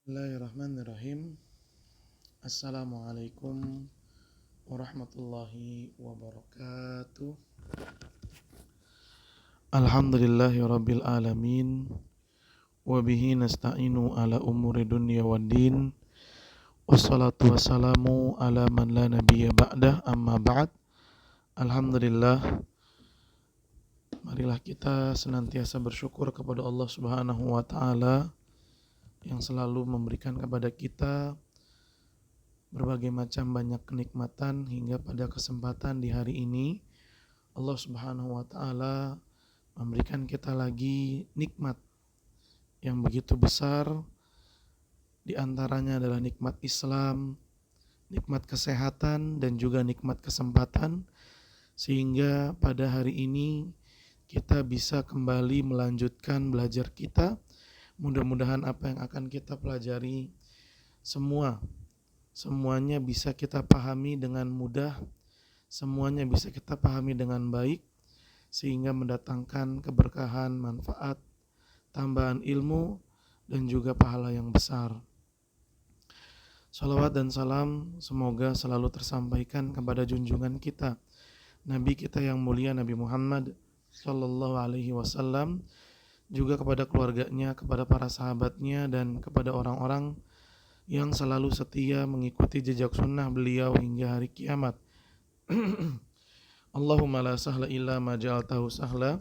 Bismillahirrahmanirrahim. Assalamualaikum warahmatullahi wabarakatuh. Alhamdulillahi rabbil alamin. Wabihi nasta'inu ala umuri dunya waddin. Wassalatu wassalamu ala man la nabiyya ba'dah, amma ba'd. Alhamdulillah, marilah kita senantiasa bersyukur kepada Allah Subhanahu wa ta'ala yang selalu memberikan kepada kita berbagai macam banyak kenikmatan hingga pada kesempatan di hari ini Allah Subhanahu wa ta'ala memberikan kita lagi nikmat yang begitu besar. Di antaranya adalah nikmat Islam, nikmat kesehatan, dan juga nikmat kesempatan, sehingga pada hari ini kita bisa kembali melanjutkan belajar kita. Mudah-mudahan apa yang akan kita pelajari semuanya bisa kita pahami dengan mudah, semuanya bisa kita pahami dengan baik, sehingga mendatangkan keberkahan, manfaat, tambahan ilmu, dan juga pahala yang besar. Salawat dan salam semoga selalu tersampaikan kepada junjungan kita, Nabi kita yang mulia, Nabi Muhammad Sallallahu Alaihi Wasallam, juga kepada keluarganya, kepada para sahabatnya, dan kepada orang-orang yang selalu setia mengikuti jejak sunnah beliau hingga hari kiamat. Allahumma la sahla illa ma ja'altahu sahla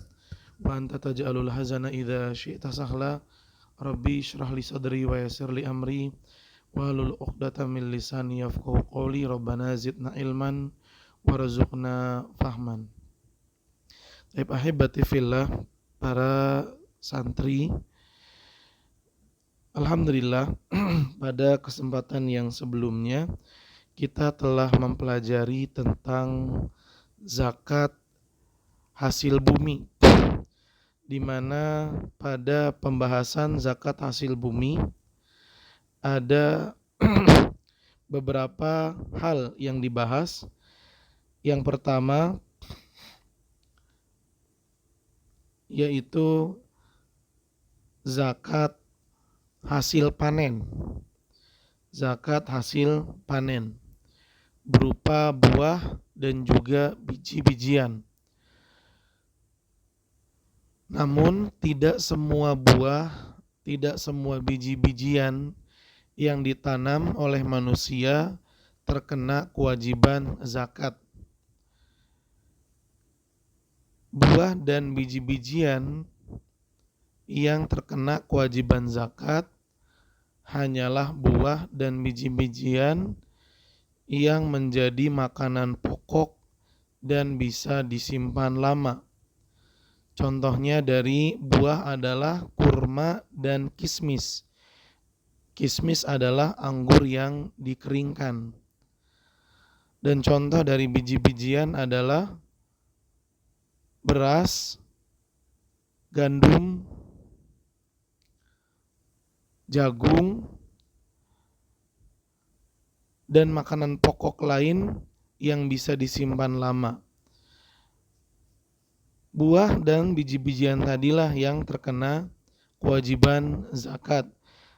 wa anta taj'alul hazana idza syi'ta sahla. Rabbi shrah li sadri wa yassir li amri wahlul 'uqdatam min lisani yafqahu qawli. Rabbana zidna ilman warzuqna fahman. Baik, ahibati fillah, para santri, alhamdulillah pada kesempatan yang sebelumnya kita telah mempelajari tentang zakat hasil bumi, di mana pada pembahasan zakat hasil bumi ada beberapa hal yang dibahas. Yang pertama yaitu zakat hasil panen. Zakat hasil panen berupa buah dan juga biji-bijian. Namun tidak semua buah, tidak semua biji-bijian yang ditanam oleh manusia terkena kewajiban zakat. Buah dan biji-bijian yang terkena kewajiban zakat hanyalah buah dan biji-bijian yang menjadi makanan pokok dan bisa disimpan lama. Contohnya dari buah adalah kurma dan kismis. Kismis adalah anggur yang dikeringkan. Dan contoh dari biji-bijian adalah beras, gandum, jagung, dan makanan pokok lain yang bisa disimpan lama. Buah dan biji-bijian tadilah yang terkena kewajiban zakat.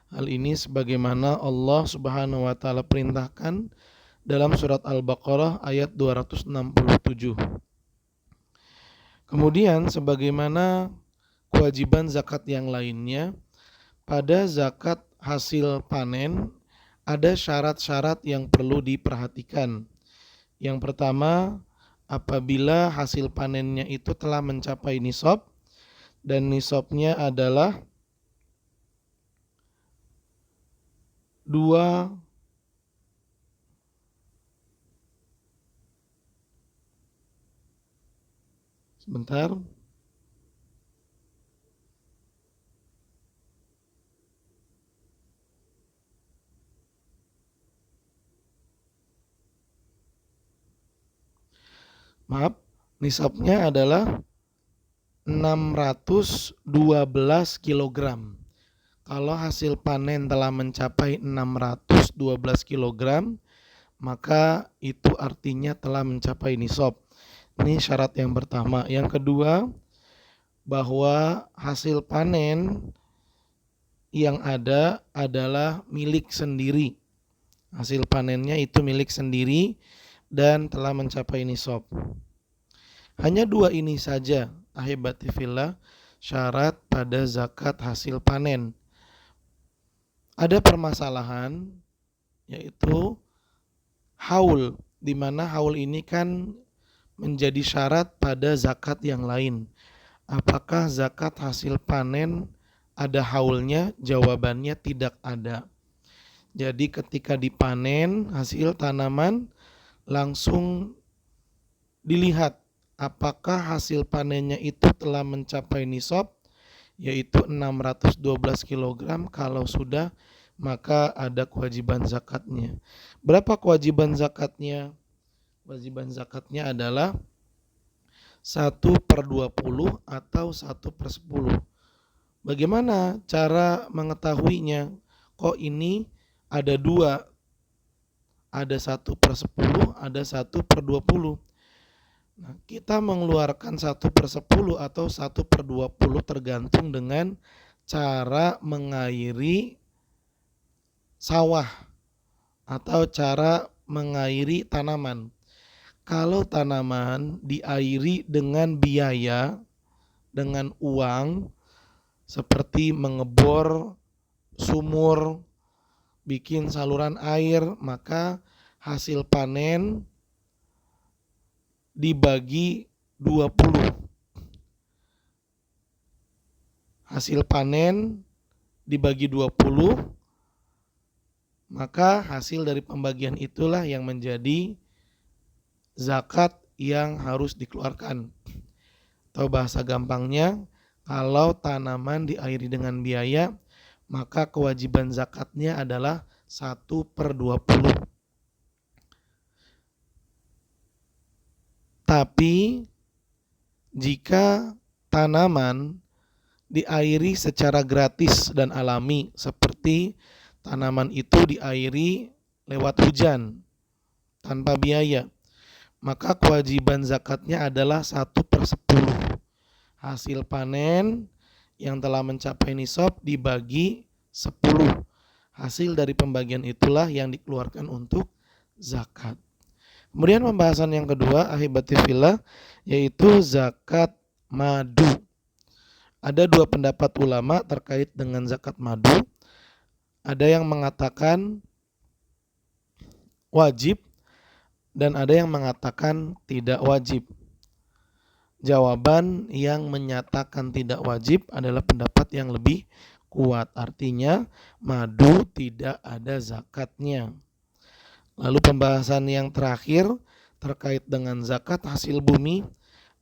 Hal ini sebagaimana Allah Subhanahu wa taala perintahkan dalam surat Al-Baqarah ayat 267. Kemudian sebagaimana kewajiban zakat yang lainnya, pada zakat hasil panen ada syarat-syarat yang perlu diperhatikan. Yang pertama, apabila hasil panennya itu telah mencapai nisab, dan nisabnya adalah 2 sebentar. Maaf, nisabnya adalah 612 kg. Kalau hasil panen telah mencapai 612 kg, maka itu artinya telah mencapai nisab. Ini syarat yang pertama. Yang kedua, bahwa hasil panen yang ada adalah milik sendiri. Hasil panennya itu milik sendiri dan telah mencapai nisab. Hanya dua ini saja, ahibati fillah, syarat pada zakat hasil panen. Ada permasalahan, yaitu haul, di mana haul ini kan menjadi syarat pada zakat yang lain. Apakah zakat hasil panen ada haulnya? Jawabannya tidak ada. Jadi ketika dipanen hasil tanaman, langsung dilihat apakah hasil panennya itu telah mencapai nisab, yaitu 612 kg. Kalau sudah, maka ada kewajiban zakatnya. Berapa kewajiban zakatnya? Kewajiban zakatnya adalah 1/20 atau 1/10. Bagaimana cara mengetahuinya? Kok ini ada dua, ada 1/10, ada 1/20. Nah, kita mengeluarkan 1/10 atau 1/20 tergantung dengan cara mengairi sawah atau cara mengairi tanaman. Kalau tanaman diairi dengan biaya, dengan uang, seperti mengebor sumur, bikin saluran air, maka hasil panen dibagi 20. Hasil panen dibagi 20, maka hasil dari pembagian itulah yang menjadi zakat yang harus dikeluarkan. Atau bahasa gampangnya, kalau tanaman diairi dengan biaya, maka kewajiban zakatnya adalah 1/20. Tapi jika tanaman diairi secara gratis dan alami, seperti tanaman itu diairi lewat hujan tanpa biaya, maka kewajiban zakatnya adalah 1/10. Hasil panen yang telah mencapai nisab dibagi 10. Hasil dari pembagian itulah yang dikeluarkan untuk zakat. Kemudian pembahasan yang kedua, ahibati fillah, yaitu zakat madu. Ada dua pendapat ulama terkait dengan zakat madu. Ada yang mengatakan wajib dan ada yang mengatakan tidak wajib. Jawaban yang menyatakan tidak wajib adalah pendapat yang lebih kuat. Artinya madu tidak ada zakatnya. Lalu pembahasan yang terakhir terkait dengan zakat hasil bumi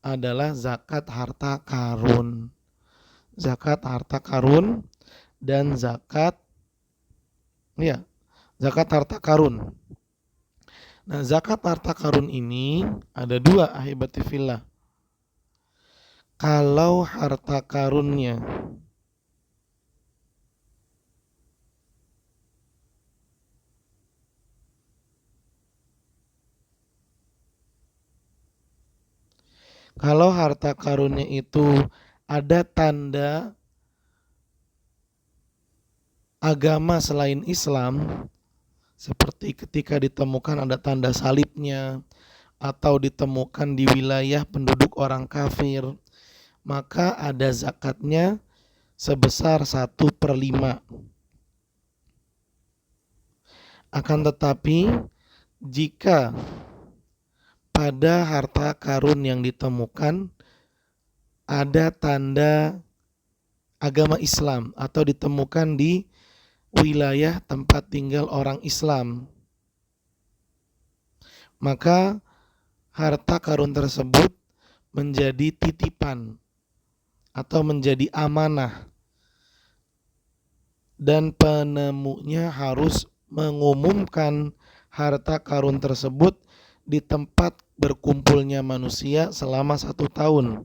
adalah zakat harta karun. Zakat harta karun dan zakat harta karun. Nah, zakat harta karun ini ada dua, ahibati fillah. Kalau harta karunnya itu ada tanda agama selain Islam, seperti ketika ditemukan ada tanda salibnya atau ditemukan di wilayah penduduk orang kafir, maka ada zakatnya sebesar 1/5. Akan tetapi jika pada harta karun yang ditemukan ada tanda agama Islam atau ditemukan di wilayah tempat tinggal orang Islam, maka harta karun tersebut menjadi titipan atau menjadi amanah, dan penemunya harus mengumumkan harta karun tersebut di tempat berkumpulnya manusia selama 1 tahun.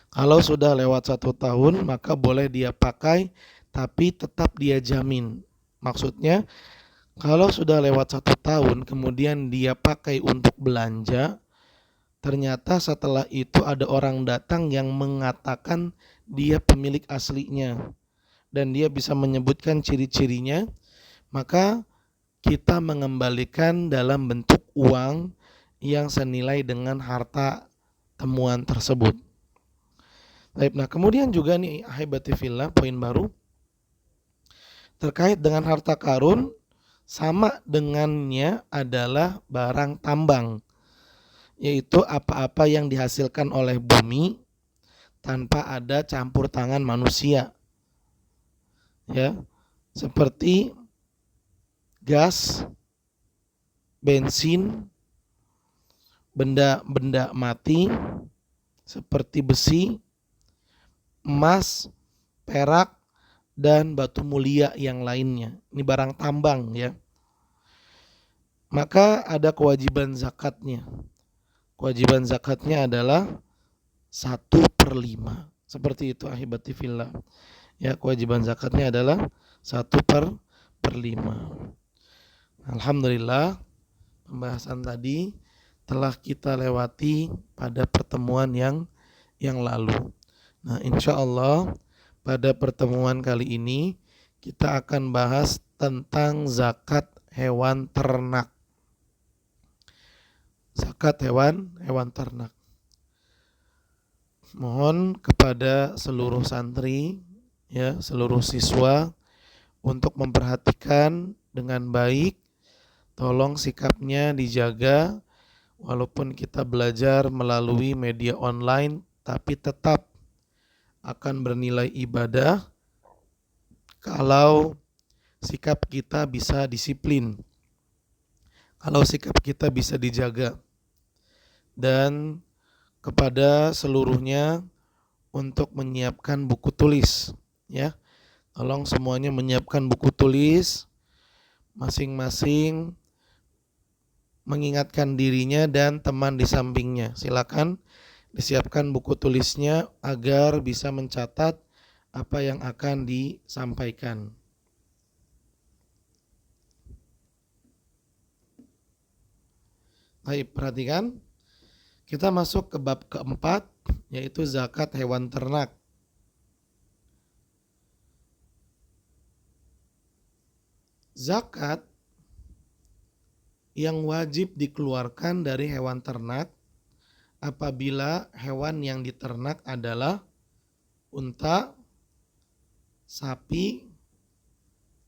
Kalau sudah lewat 1 tahun, maka boleh dia pakai, tapi tetap dia jamin. Maksudnya, kalau sudah lewat 1 tahun, kemudian dia pakai untuk belanja, Ternyata setelah itu ada orang datang yang mengatakan dia pemilik aslinya dan dia bisa menyebutkan ciri-cirinya, maka kita mengembalikan dalam bentuk uang yang senilai dengan harta temuan tersebut. Baik, nah kemudian juga nih ahibati fillah, poin baru terkait dengan harta karun, sama dengannya adalah barang tambang, yaitu apa-apa yang dihasilkan oleh bumi tanpa ada campur tangan manusia, ya, seperti gas, bensin, benda-benda mati seperti besi, emas, perak, dan batu mulia yang lainnya. Ini barang tambang, ya. Maka ada kewajiban zakatnya. Kewajiban zakatnya adalah 1/5. Seperti itu ahibati fillah. Ya, kewajiban zakatnya adalah 1/5. Alhamdulillah, pembahasan tadi telah kita lewati pada pertemuan yang lalu. Nah, insya Allah pada pertemuan kali ini kita akan bahas tentang zakat hewan ternak. Zakat hewan ternak. Mohon kepada seluruh santri, ya, seluruh siswa untuk memperhatikan dengan baik. Tolong sikapnya dijaga, walaupun kita belajar melalui media online, tapi tetap akan bernilai ibadah kalau sikap kita bisa disiplin, kalau sikap kita bisa dijaga. Dan kepada seluruhnya untuk menyiapkan buku tulis, ya. Tolong semuanya menyiapkan buku tulis, masing-masing mengingatkan dirinya dan teman di sampingnya. Silakan disiapkan buku tulisnya agar bisa mencatat apa yang akan disampaikan. Baik, perhatikan. Kita masuk ke bab keempat, yaitu zakat hewan ternak. Zakat yang wajib dikeluarkan dari hewan ternak apabila hewan yang diternak adalah unta, sapi,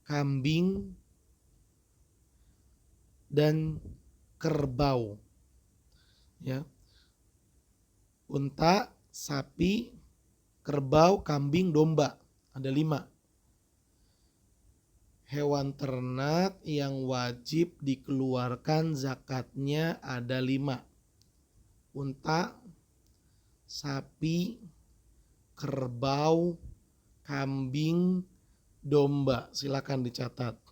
kambing, dan kerbau. Ya. Unta, sapi, kerbau, kambing, domba. Ada 5. Hewan ternak yang wajib dikeluarkan zakatnya ada 5. Unta, sapi, kerbau, kambing, domba. Silakan dicatat.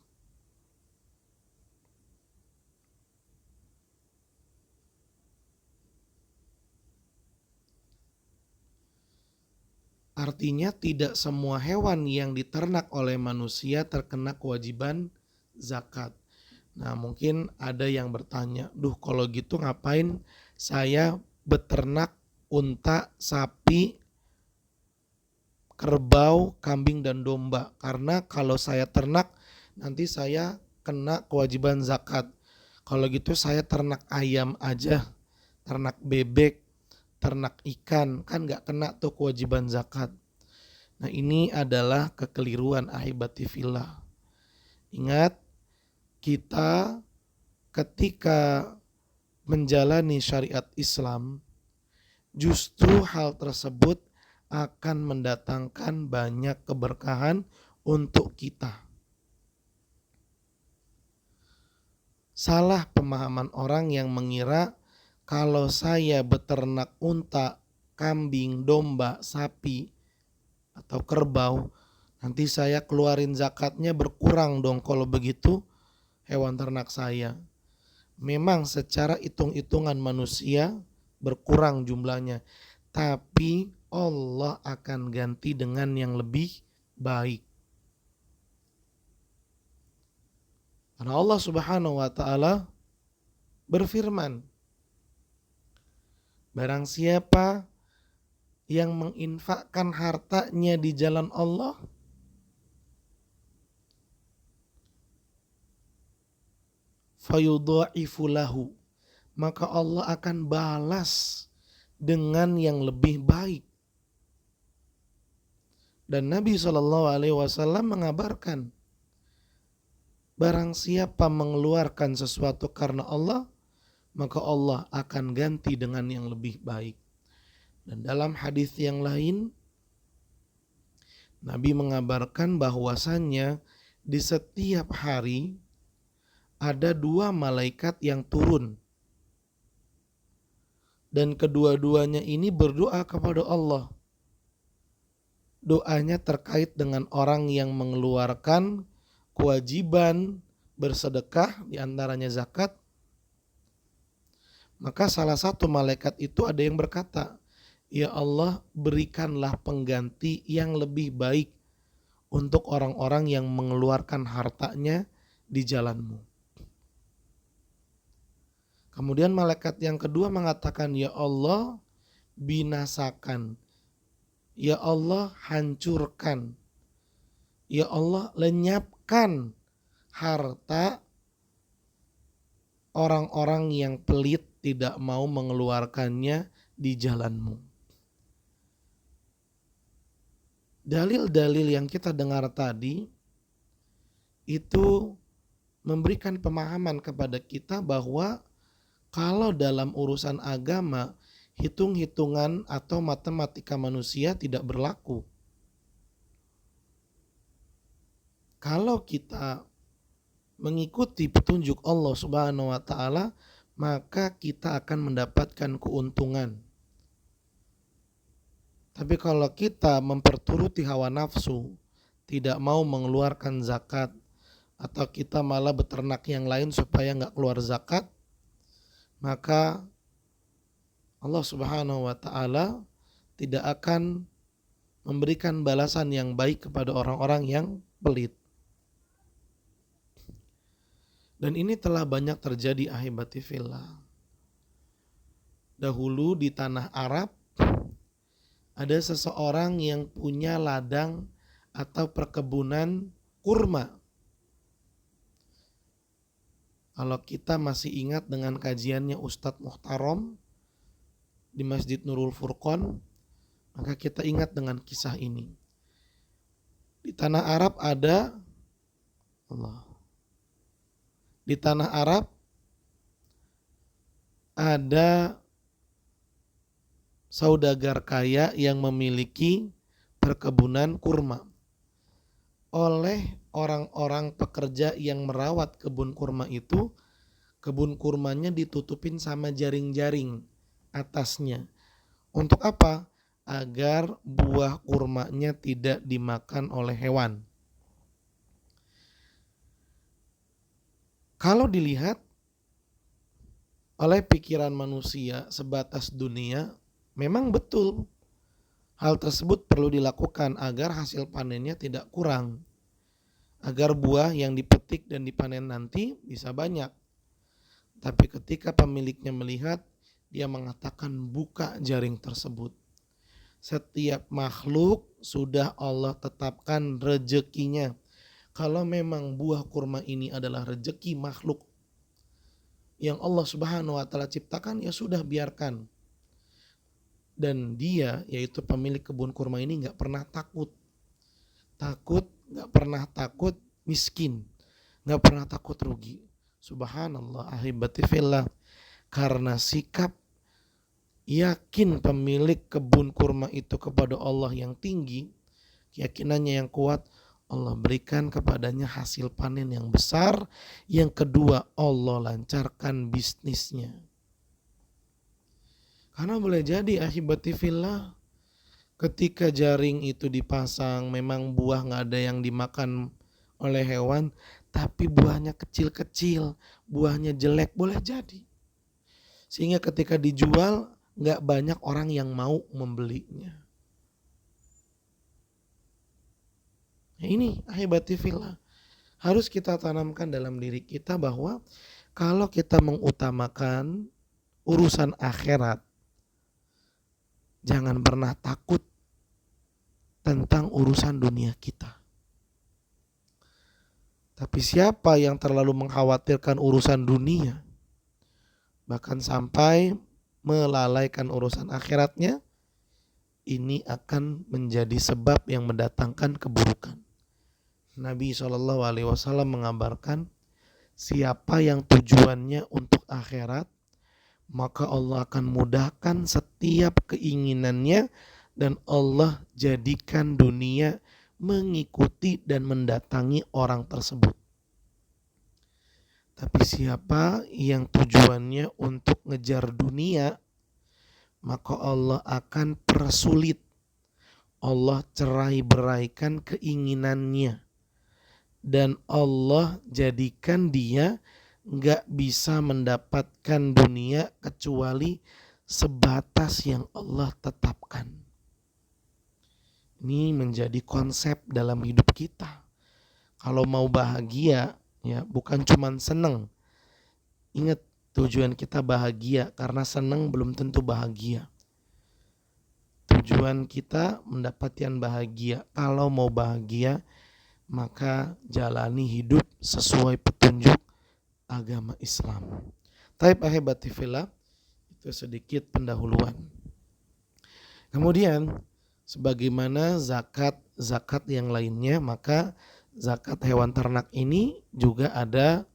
Artinya tidak semua hewan yang diternak oleh manusia terkena kewajiban zakat. Nah, mungkin ada yang bertanya, "Duh, kalau gitu ngapain saya beternak unta, sapi, kerbau, kambing, dan domba? Karena kalau saya ternak nanti saya kena kewajiban zakat. Kalau gitu saya ternak ayam aja, ternak bebek, ternak ikan, kan gak kena tuh kewajiban zakat." Nah, ini adalah kekeliruan ahibati fillah. Ingat, kita ketika menjalani syariat Islam, justru hal tersebut akan mendatangkan banyak keberkahan untuk kita. Salah pemahaman orang yang mengira kalau saya beternak unta, kambing, domba, sapi, atau kerbau, nanti saya keluarin zakatnya berkurang dong kalau begitu hewan ternak saya. Memang secara hitung-hitungan manusia berkurang jumlahnya, tapi Allah akan ganti dengan yang lebih baik. Karena Allah Subhanahu wa taala berfirman Barang siapa yang menginfakkan hartanya di jalan Allah, fayudha'ifu lahu, maka Allah akan balas dengan yang lebih baik. Dan Nabi SAW mengabarkan, barang siapa mengeluarkan sesuatu karena Allah, maka Allah akan ganti dengan yang lebih baik. Dan dalam hadis yang lain, Nabi mengabarkan bahwasannya di setiap hari ada 2 malaikat yang turun. Dan kedua-duanya ini berdoa kepada Allah. Doanya terkait dengan orang yang mengeluarkan kewajiban bersedekah, diantaranya zakat. Maka salah satu malaikat itu ada yang berkata, ya Allah, berikanlah pengganti yang lebih baik untuk orang-orang yang mengeluarkan hartanya di jalan-Mu. Kemudian malaikat yang kedua mengatakan, ya Allah, binasakan. Ya Allah, hancurkan. Ya Allah, lenyapkan harta orang-orang yang pelit tidak mau mengeluarkannya di jalan-Mu. Dalil-dalil yang kita dengar tadi itu memberikan pemahaman kepada kita bahwa kalau dalam urusan agama, hitung-hitungan atau matematika manusia tidak berlaku. Kalau kita mengikuti petunjuk Allah Subhanahu wa taala, maka kita akan mendapatkan keuntungan. Tapi kalau kita memperturuti hawa nafsu, tidak mau mengeluarkan zakat, atau kita malah beternak yang lain supaya nggak keluar zakat, maka Allah Subhanahu wa taala tidak akan memberikan balasan yang baik kepada orang-orang yang pelit. Dan ini telah banyak terjadi ahibati fillah. Dahulu di tanah Arab ada seseorang yang punya ladang atau perkebunan kurma. Kalau kita masih ingat dengan kajiannya Ustadz Muhtarom di Masjid Nurul Furqon, maka kita ingat dengan kisah ini. Di tanah Arab ada saudagar kaya yang memiliki perkebunan kurma. Oleh orang-orang pekerja yang merawat kebun kurma itu, kebun kurmanya ditutupin sama jaring-jaring atasnya. Untuk apa? Agar buah kurmanya tidak dimakan oleh hewan. Kalau dilihat oleh pikiran manusia sebatas dunia, memang betul hal tersebut perlu dilakukan agar hasil panennya tidak kurang, agar buah yang dipetik dan dipanen nanti bisa banyak. Tapi ketika pemiliknya melihat, dia mengatakan buka jaring tersebut. Setiap makhluk sudah Allah tetapkan rezekinya. Kalau memang buah kurma ini adalah rezeki makhluk yang Allah Subhanahu wa taala ciptakan, ya sudah, biarkan. Dan dia, yaitu pemilik kebun kurma ini, gak pernah takut, gak pernah takut miskin, gak pernah takut rugi. Subhanallah ahibati fillah. Karena sikap yakin pemilik kebun kurma itu kepada Allah yang tinggi, keyakinannya yang kuat, Allah berikan kepadanya hasil panen yang besar. Yang kedua, Allah lancarkan bisnisnya. Karena boleh jadi ahibati fillah, ketika jaring itu dipasang, memang buah gak ada yang dimakan oleh hewan, tapi buahnya kecil-kecil, buahnya jelek, boleh jadi. Sehingga ketika dijual, gak banyak orang yang mau membelinya. Nah, ini ahibati fillah, harus kita tanamkan dalam diri kita bahwa kalau kita mengutamakan urusan akhirat, jangan pernah takut tentang urusan dunia kita. Tapi siapa yang terlalu mengkhawatirkan urusan dunia, bahkan sampai melalaikan urusan akhiratnya, ini akan menjadi sebab yang mendatangkan keburukan. Nabi SAW mengabarkan, siapa yang tujuannya untuk akhirat, maka Allah akan mudahkan setiap keinginannya dan Allah jadikan dunia mengikuti dan mendatangi orang tersebut. Tapi siapa yang tujuannya untuk ngejar dunia, maka Allah akan persulit. Allah cerai-beraikan keinginannya. Dan Allah jadikan dia gak bisa mendapatkan dunia kecuali sebatas yang Allah tetapkan. Ini menjadi konsep dalam hidup kita. Kalau mau bahagia, ya bukan cuman seneng. Ingat, tujuan kita bahagia, karena seneng belum tentu bahagia. Tujuan kita mendapatkan bahagia. Kalau mau bahagia, maka jalani hidup sesuai petunjuk agama Islam. Taib ahibati fillah, itu sedikit pendahuluan. Kemudian sebagaimana zakat yang lainnya, maka zakat hewan ternak ini juga ada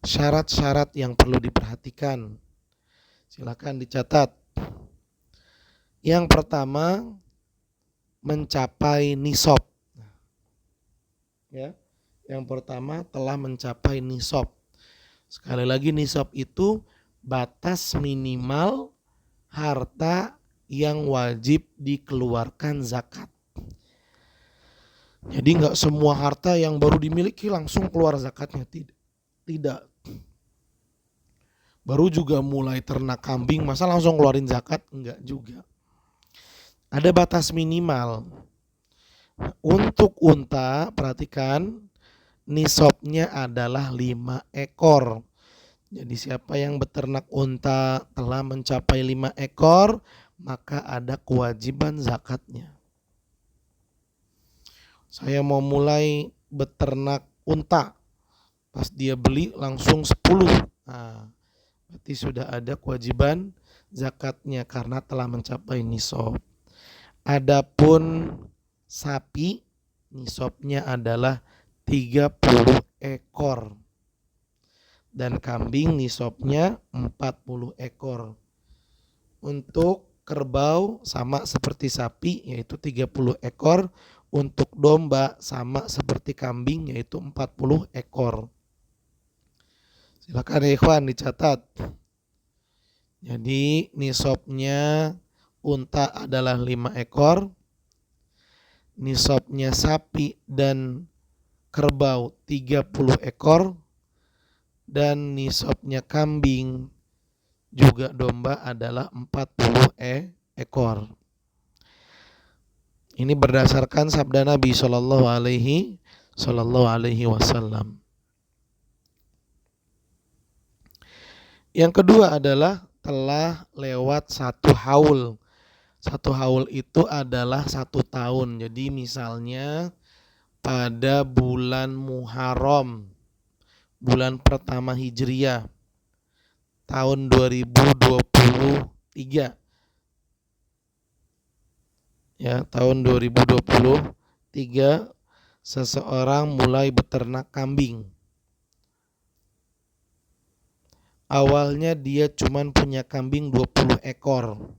syarat-syarat yang perlu diperhatikan. Silakan dicatat. Yang pertama, mencapai nisab. Ya, yang pertama telah mencapai nisab. Sekali lagi, nisab itu batas minimal harta yang wajib dikeluarkan zakat. Jadi nggak semua harta yang baru dimiliki langsung keluar zakatnya, tidak. Baru juga mulai ternak kambing, masa langsung keluarin zakat? Enggak juga. Ada batas minimal. Untuk unta, perhatikan, nisabnya adalah 5 ekor. Jadi siapa yang beternak unta telah mencapai 5 ekor, maka ada kewajiban zakatnya. Saya mau mulai beternak unta, pas dia beli langsung 10. Nah, berarti sudah ada kewajiban zakatnya karena telah mencapai nisab. Adapun sapi, nisabnya adalah 30 ekor. Dan kambing nisabnya 40 ekor. Untuk kerbau sama seperti sapi, yaitu 30 ekor. Untuk domba sama seperti kambing, yaitu 40 ekor. Silakan ya ikhwan dicatat. Jadi nisabnya unta adalah 5 ekor. Nisabnya sapi dan kerbau 30 ekor. Dan nisabnya kambing juga domba adalah 40 ekor. Ini berdasarkan sabda Nabi Sallallahu Alaihi Wasallam. Yang kedua adalah telah lewat 1 haul. 1 haul itu adalah 1 tahun. Jadi misalnya pada bulan Muharram, bulan pertama Hijriah, tahun 2023. Ya, tahun 2023 seseorang mulai beternak kambing. Awalnya dia cuman punya kambing 20 ekor.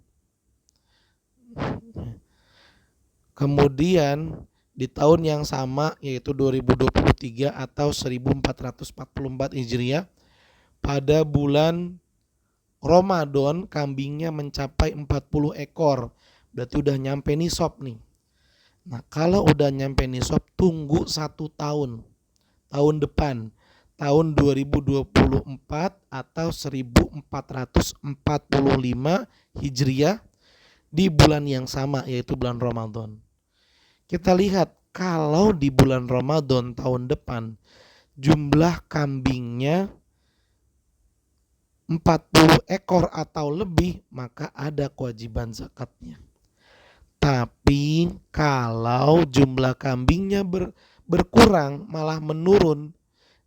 Kemudian di tahun yang sama, yaitu 2023 atau 1444 Hijriah, pada bulan Ramadan kambingnya mencapai 40 ekor. Berarti udah nyampe nisab nih. Nah, kalau udah nyampe nisab, tunggu 1 tahun. Tahun depan, tahun 2024 atau 1445 Hijriah di bulan yang sama, yaitu bulan Ramadan. Kita lihat, kalau di bulan Ramadan tahun depan jumlah kambingnya 40 ekor atau lebih, maka ada kewajiban zakatnya. Tapi kalau jumlah kambingnya berkurang, malah menurun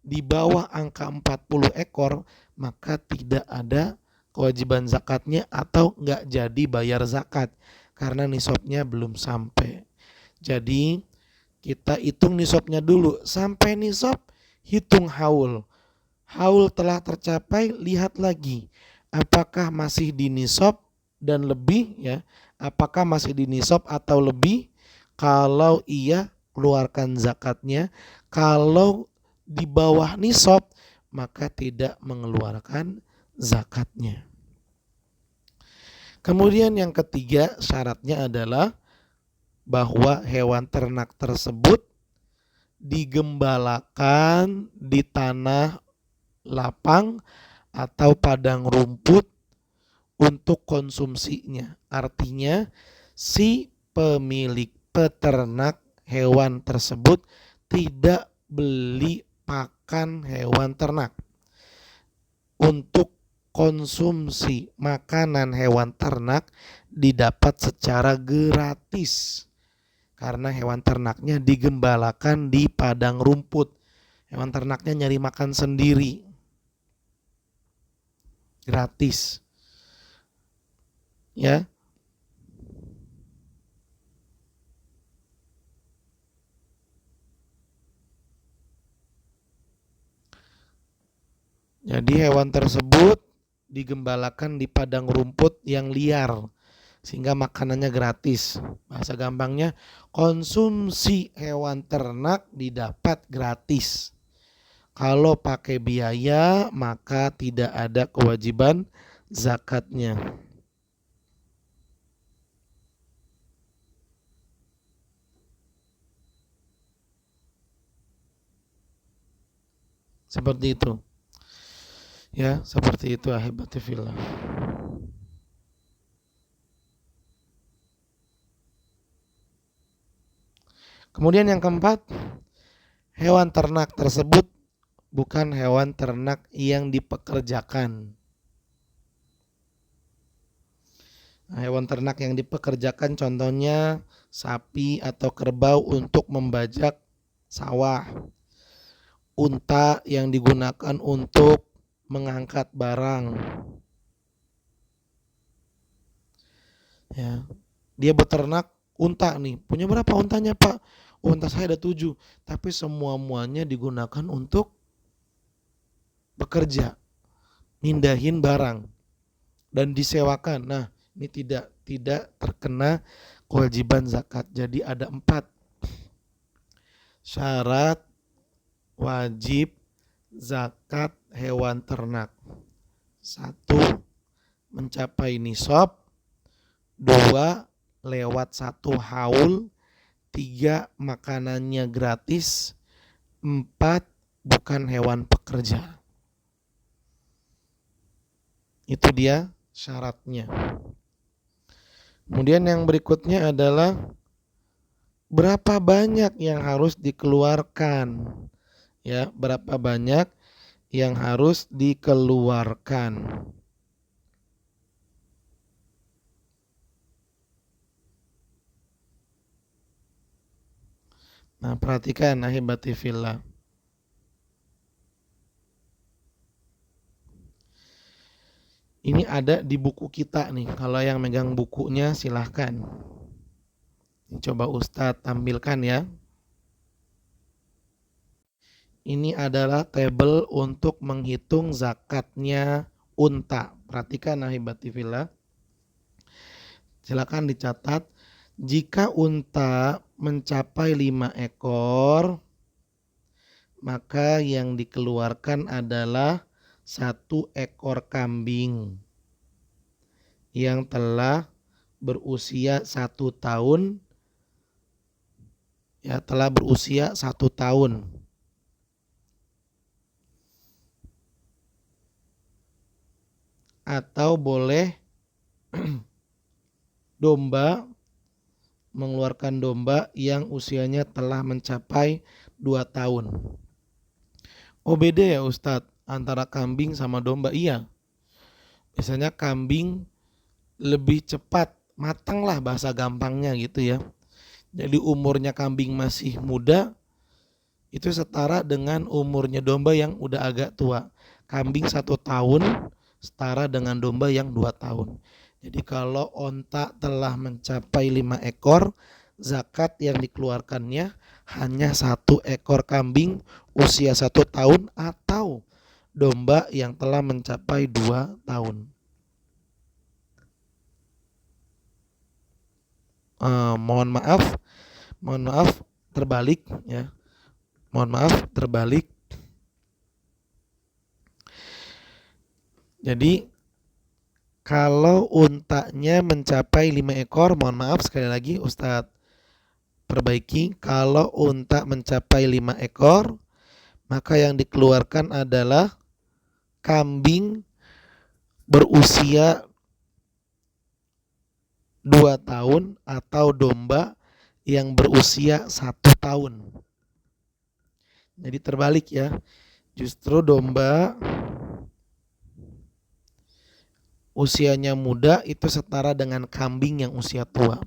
di bawah angka 40 ekor, maka tidak ada kewajiban zakatnya atau nggak jadi bayar zakat karena nisabnya belum sampai. Jadi kita hitung nisabnya dulu, sampai nisab hitung haul. Haul telah tercapai, lihat lagi apakah masih di nisab dan lebih, ya. Apakah masih di nisab atau lebih? Kalau iya, keluarkan zakatnya. Kalau di bawah nisab, maka tidak mengeluarkan zakatnya. Kemudian yang ketiga, syaratnya adalah bahwa hewan ternak tersebut digembalakan di tanah lapang atau padang rumput untuk konsumsinya. Artinya si pemilik peternak hewan tersebut tidak beli pakan hewan ternak. Untuk konsumsi makanan hewan ternak didapat secara gratis karena hewan ternaknya digembalakan di padang rumput. Hewan ternaknya nyari makan sendiri, gratis, ya. Jadi hewan tersebut digembalakan di padang rumput yang liar sehingga makanannya gratis. Bahasa gampangnya, konsumsi hewan ternak didapat gratis. Kalau pakai biaya, maka tidak ada kewajiban zakatnya. Seperti itu. Ya, seperti itu, ahibati fillah. Kemudian yang keempat, hewan ternak tersebut bukan hewan ternak yang dipekerjakan. Hewan ternak yang dipekerjakan contohnya sapi atau kerbau untuk membajak sawah, unta yang digunakan untuk mengangkat barang. Ya, dia beternak unta nih. Punya berapa untanya, Pak? Unta saya ada 7, tapi semua-muanya digunakan untuk bekerja, mindahin barang dan disewakan. Nah, ini tidak terkena kewajiban zakat. Jadi ada 4 syarat wajib zakat hewan ternak. 1, mencapai nisab. 2, lewat 1 haul. 3, makanannya gratis. 4, bukan hewan pekerja. Itu dia syaratnya. Kemudian yang berikutnya adalah berapa banyak yang harus dikeluarkan. Ya, berapa banyak yang harus dikeluarkan. Nah, perhatikan ahibati fillah. Ini ada di buku kita nih. Kalau yang megang bukunya silahkan. Coba Ustadz tampilkan ya. Ini adalah tabel untuk menghitung zakatnya unta. Perhatikan ahibati fillah. Silakan dicatat. Jika unta mencapai 5 ekor, maka yang dikeluarkan adalah 1 ekor kambing yang telah berusia 1 tahun, ya, telah berusia 1 tahun. Atau boleh domba, mengeluarkan domba yang usianya telah mencapai 2 tahun. Oh, beda ya Ustadz antara kambing sama domba? Iya, Biasanya kambing lebih cepat matang lah bahasa gampangnya gitu ya. Jadi umurnya kambing masih muda itu setara dengan umurnya domba yang udah agak tua. Kambing 1 tahun setara dengan domba yang 2 tahun. Jadi kalau onta telah mencapai 5 ekor, zakat yang dikeluarkannya hanya 1 ekor kambing usia 1 tahun atau domba yang telah mencapai 2 tahun. Mohon maaf terbalik ya. Mohon maaf terbalik. Jadi kalau untanya mencapai 5 ekor, mohon maaf sekali lagi Ustadz perbaiki, kalau unta mencapai 5 ekor, maka yang dikeluarkan adalah kambing berusia 2 tahun atau domba yang berusia 1 tahun. Jadi terbalik ya. Justru domba usianya muda itu setara dengan kambing yang usia tua.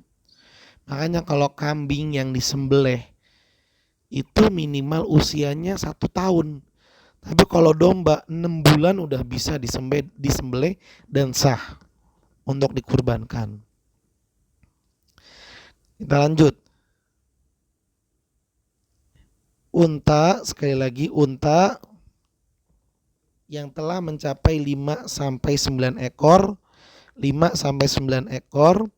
Makanya kalau kambing yang disembelih itu minimal usianya 1 tahun. Tapi kalau domba 6 bulan udah bisa disembelih dan sah untuk dikurbankan. Kita lanjut. Unta, sekali lagi unta yang telah mencapai 5 sampai 9 ekor, 5 sampai 9 ekor,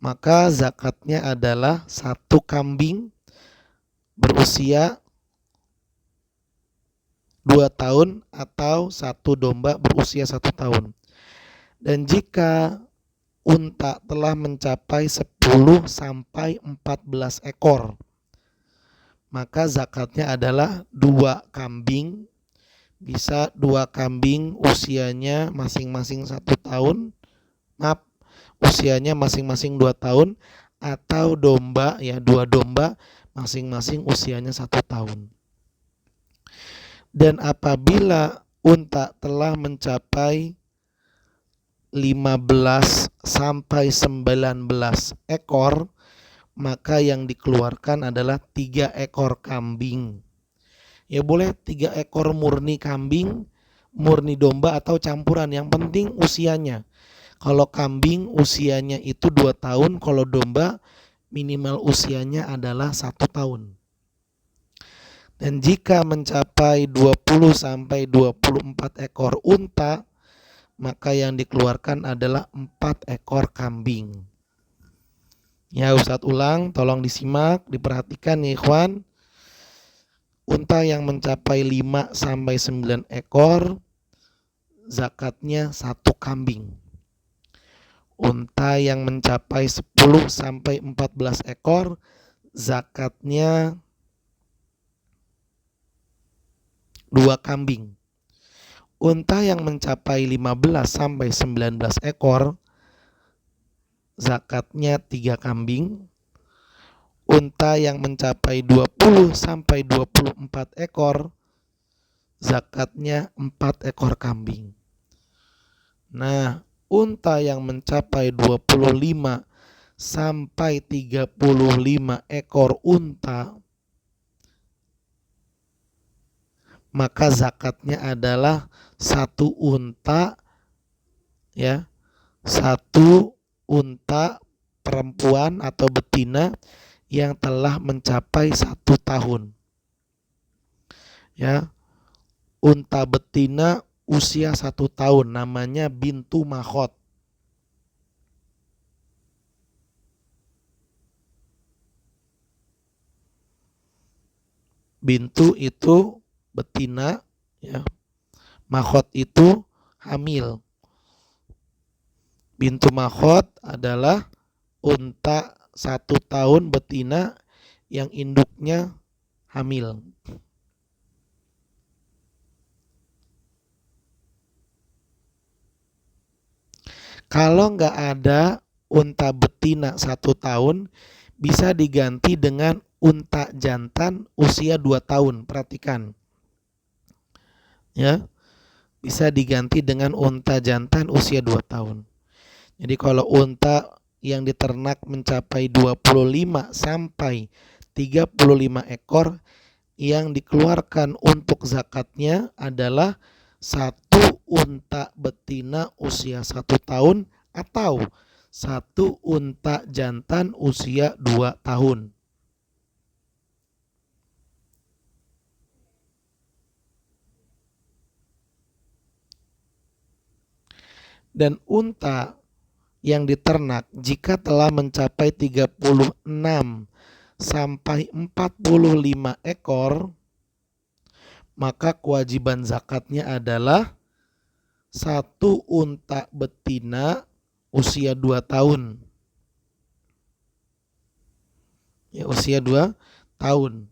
maka zakatnya adalah 1 kambing berusia 2 tahun atau 1 domba berusia 1 tahun. Dan jika unta telah mencapai 10 sampai 14 ekor, maka zakatnya adalah 2 kambing. Bisa 2 kambing usianya masing-masing 1 tahun. Usianya masing-masing 2 tahun atau domba ya 2 domba masing-masing usianya 1 tahun. Dan apabila unta telah mencapai 15 sampai 19 ekor, maka yang dikeluarkan adalah 3 ekor kambing. Ya boleh 3 ekor murni kambing, murni domba atau campuran, yang penting usianya. Kalau kambing usianya itu 2 tahun, kalau domba minimal usianya adalah 1 tahun. Dan jika mencapai 20 sampai 24 ekor unta, maka yang dikeluarkan adalah 4 ekor kambing. Ya Ustadz ulang, tolong disimak, diperhatikan ya ikhwan. Unta yang mencapai 5 sampai 9 ekor, zakatnya 1 kambing. Unta yang mencapai 10 sampai 14 ekor, zakatnya 2 kambing. Unta yang mencapai 15 sampai 19 ekor, zakatnya 3 kambing. Unta yang mencapai 20 sampai 24 ekor, zakatnya 4 ekor kambing. Nah, unta yang mencapai 25 sampai 35 ekor unta, maka zakatnya adalah 1 unta ya, 1 unta perempuan atau betina yang telah mencapai 1 tahun. Ya. Unta betina usia 1 tahun namanya bintu makhot. Bintu itu betina ya. Makhot itu hamil. Bintu makhot adalah unta 1 tahun betina yang induknya hamil. Kalau nggak ada unta betina 1 tahun, bisa diganti dengan unta jantan usia 2 tahun. Perhatikan. Ya. bisa diganti dengan unta jantan usia 2 tahun. Jadi kalau unta yang diternak mencapai 25 sampai 35 ekor, yang dikeluarkan untuk zakatnya adalah satu unta betina usia 1 tahun atau satu unta jantan usia 2 tahun. Dan unta yang diternak jika telah mencapai 36 sampai 45 ekor, maka kewajiban zakatnya adalah satu unta betina usia 2 tahun. Ya, usia 2 tahun.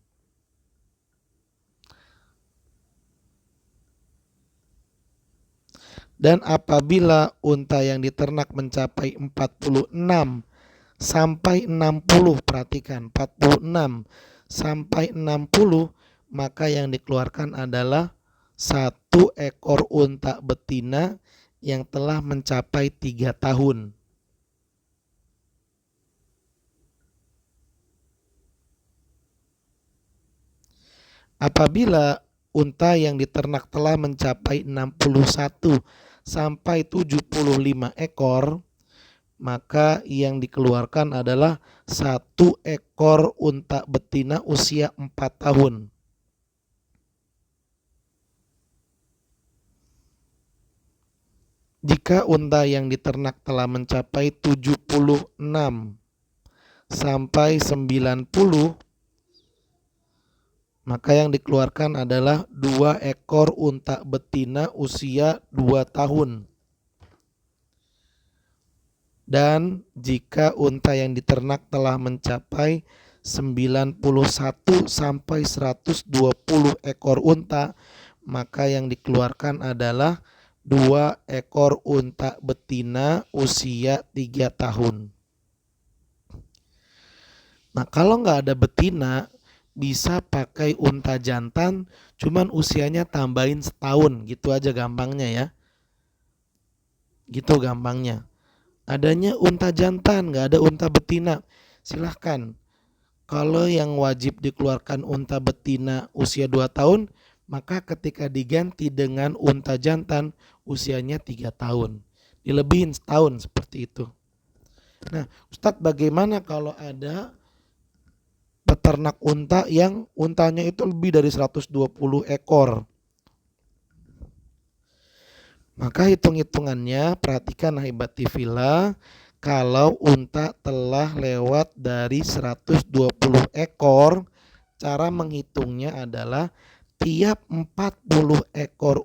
Dan apabila unta yang diternak mencapai 46 sampai 60, perhatikan 46 sampai 60, maka yang dikeluarkan adalah satu ekor unta betina yang telah mencapai 3 tahun. Apabila unta yang diternak telah mencapai 61 sampai 75 ekor, maka yang dikeluarkan adalah satu ekor unta betina usia 4 tahun. Jika unta yang diternak telah mencapai 76 sampai 90, maka yang dikeluarkan adalah 2 ekor unta betina usia 2 tahun. Dan jika unta yang diternak telah mencapai 91 sampai 120 ekor unta, maka yang dikeluarkan adalah 2 ekor unta betina usia 3 tahun. Nah, kalau nggak ada betina, bisa pakai unta jantan, cuman usianya tambahin setahun, gitu aja gampangnya ya. Gitu gampangnya. Adanya unta jantan, nggak ada unta betina, silahkan. Kalau yang wajib dikeluarkan unta betina usia 2 tahun, maka ketika diganti dengan unta jantan usianya 3 tahun. Dilebihin setahun seperti itu. Nah, Ustadz, bagaimana kalau ada peternak unta yang untanya itu lebih dari 120 ekor? Maka hitung-hitungannya, perhatikan ahibati fillah, kalau unta telah lewat dari 120 ekor, cara menghitungnya adalah tiap 40 ekor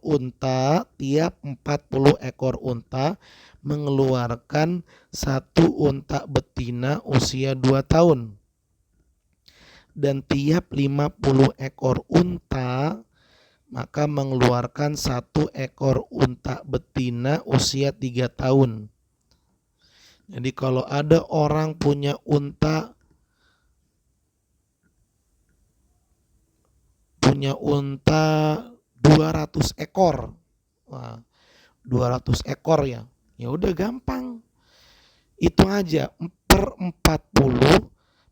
unta, mengeluarkan satu unta betina usia 2 tahun. Dan tiap 50 ekor unta maka mengeluarkan satu ekor unta betina usia 3 tahun. Jadi kalau ada orang punya unta 200 ekor. Wah, 200 ekor ya. Ya udah gampang. Hitung aja, per 40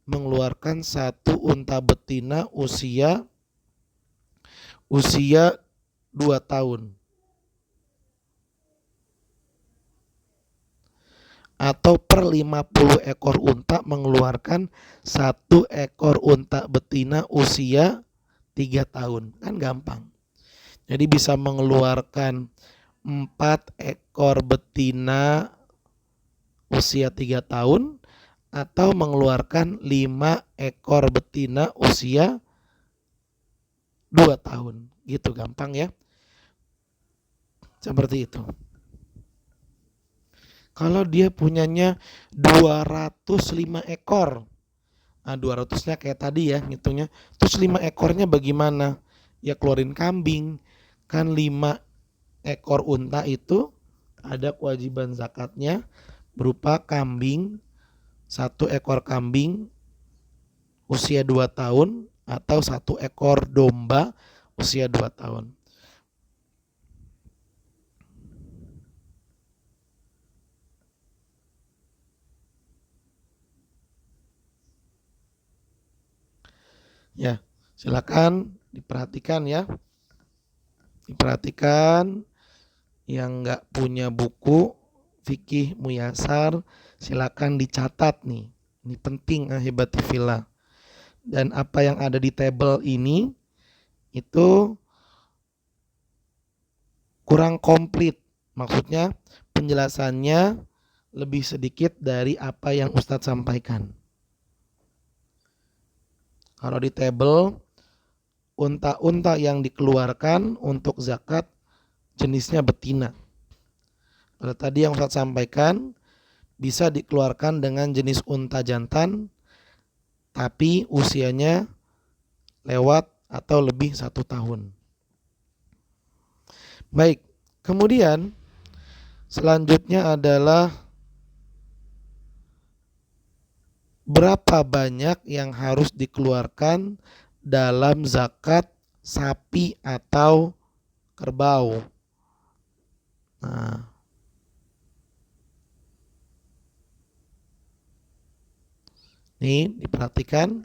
mengeluarkan satu unta betina usia 2 tahun. Atau per 50 ekor unta mengeluarkan satu ekor unta betina usia 3 tahun. Kan gampang. Jadi bisa mengeluarkan 4 ekor betina usia 3 tahun atau mengeluarkan 5 ekor betina usia 2 tahun. Gitu gampang ya. Seperti itu. Kalau dia punyanya 205 ekor. Nah, 200-nya kayak tadi ya ngitungnya. Terus 5 ekornya bagaimana? Ya keluarin kambing. Kan 5 ekor unta itu ada kewajiban zakatnya berupa kambing, 1 ekor kambing usia 2 tahun atau 1 ekor domba usia 2 tahun. Ya, silakan diperhatikan ya. Diperhatikan yang nggak punya buku fikih muyasar, silakan dicatat nih. Ini penting ahibati fillah. Dan apa yang ada di tabel ini itu kurang komplit. Maksudnya penjelasannya lebih sedikit dari apa yang Ustadz sampaikan. Kalau di tabel, unta-unta yang dikeluarkan untuk zakat jenisnya betina. Kalau tadi yang Ustadz sampaikan, bisa dikeluarkan dengan jenis unta jantan, tapi usianya lewat atau lebih 1 tahun. Baik, kemudian selanjutnya adalah berapa banyak yang harus dikeluarkan dalam zakat sapi atau kerbau. Nah, ini diperhatikan.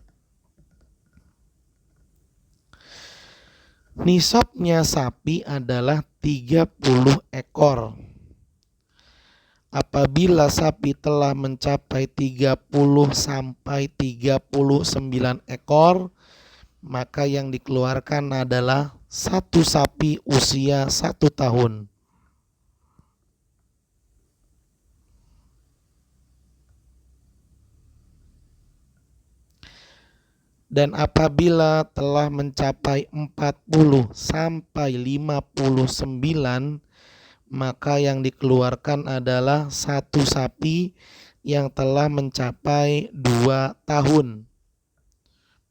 Nisabnya sapi adalah 30 ekor. Apabila sapi telah mencapai 30 sampai 39 ekor, maka yang dikeluarkan adalah satu sapi usia 1 tahun. Dan apabila telah mencapai 40 sampai 59, maka yang dikeluarkan adalah satu sapi yang telah mencapai 2 tahun.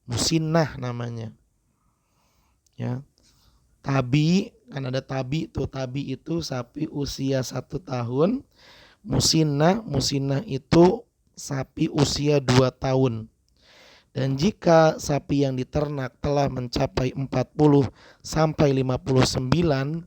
Musinnah namanya. Ya. Tabi, kan ada tabi tuh, tabi itu sapi usia 1 tahun. Musinnah itu sapi usia 2 tahun. Dan jika sapi yang diternak telah mencapai 40 sampai 59,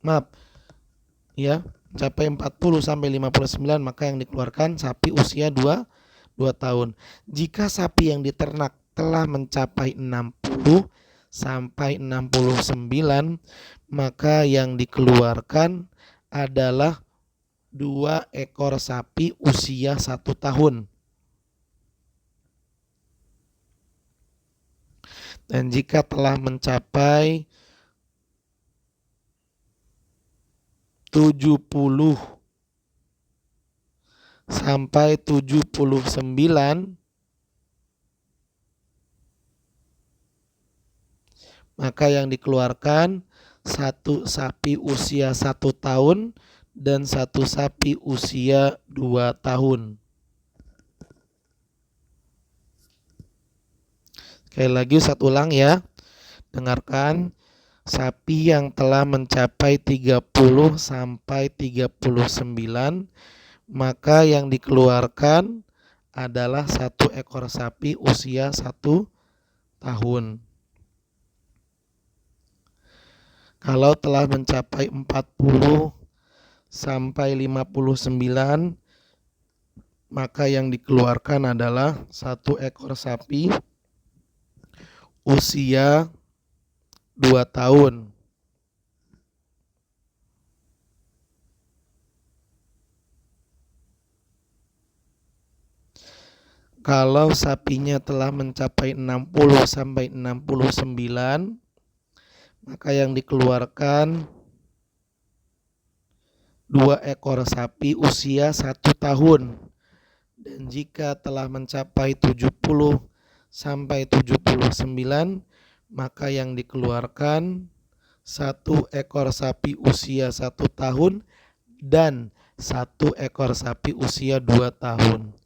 mencapai 40 sampai 59, maka yang dikeluarkan sapi usia 2 tahun. Jika sapi yang diternak telah mencapai 60 sampai 69, maka yang dikeluarkan adalah 2 ekor sapi usia 1 tahun. Dan jika telah mencapai 70 sampai 79, maka yang dikeluarkan satu sapi usia 1 tahun dan satu sapi usia 2 tahun. Sekali lagi Ustaz ulang ya. Dengarkan, sapi yang telah mencapai 30 sampai 39, maka yang dikeluarkan adalah 1 ekor sapi usia 1 tahun. Kalau telah mencapai 40 sampai 59, maka yang dikeluarkan adalah 1 ekor sapi usia 2 tahun. Kalau sapinya telah mencapai 60 sampai 69, maka yang dikeluarkan 2 ekor sapi usia 1 tahun. Dan jika telah mencapai 70 sampai 79, maka yang dikeluarkan 1 ekor sapi usia 1 tahun dan 1 ekor sapi usia 2 tahun.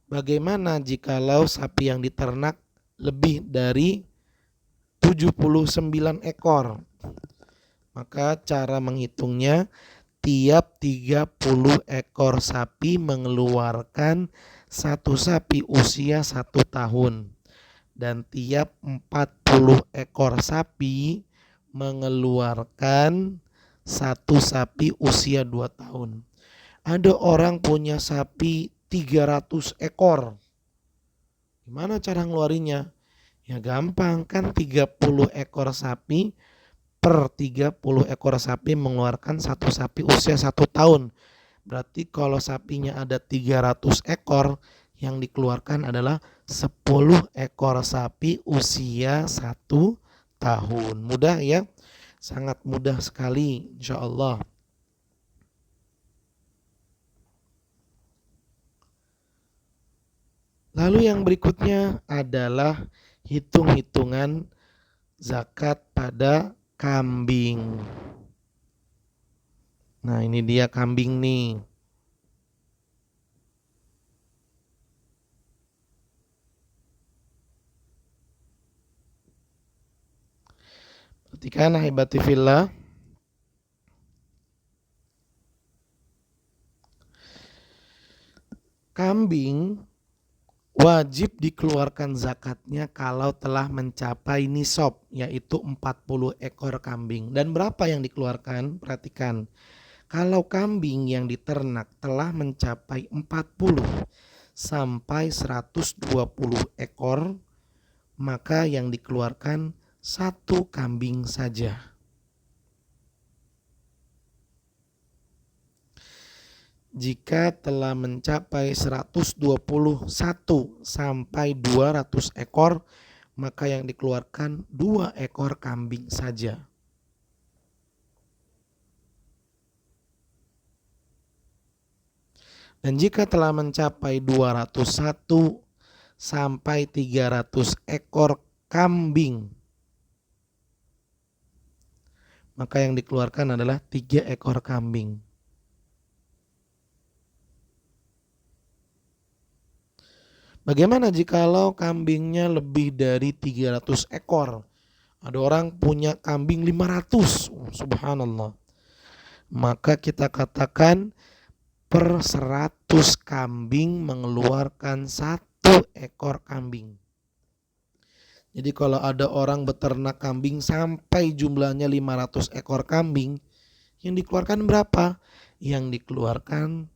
Bagaimana jikalau sapi yang diternak lebih dari 79 ekor? Maka cara menghitungnya, tiap 30 ekor sapi mengeluarkan 1 sapi usia 1 tahun. Dan tiap 40 ekor sapi mengeluarkan 1 sapi usia 2 tahun. Ada orang punya sapi 300 ekor. Gimana cara ngeluarinnya? Ya gampang kan, 30 ekor sapi per 30 ekor sapi mengeluarkan satu sapi usia 1 tahun. Berarti kalau sapinya ada 300 ekor, yang dikeluarkan adalah 10 ekor sapi usia 1 tahun. Mudah ya? Sangat mudah sekali insya Allah. Lalu yang berikutnya adalah hitung-hitungan zakat pada kambing. Nah, ini dia kambing nih. Perhatikan ahibati fillah. Kambing wajib dikeluarkan zakatnya kalau telah mencapai nisab, yaitu 40 ekor kambing. Dan berapa yang dikeluarkan? Perhatikan. Kalau kambing yang diternak telah mencapai 40 sampai 120 ekor, maka yang dikeluarkan satu kambing saja. Jika telah mencapai 121 sampai 200 ekor, maka yang dikeluarkan 2 ekor kambing saja. Dan jika telah mencapai 201 sampai 300 ekor kambing, maka yang dikeluarkan adalah 3 ekor kambing. Bagaimana jikalau kambingnya lebih dari 300 ekor? Ada orang punya kambing 500, subhanallah. Maka kita katakan per 100 kambing mengeluarkan 1 ekor kambing. Jadi kalau ada orang beternak kambing sampai jumlahnya 500 ekor kambing, yang dikeluarkan berapa? Yang dikeluarkan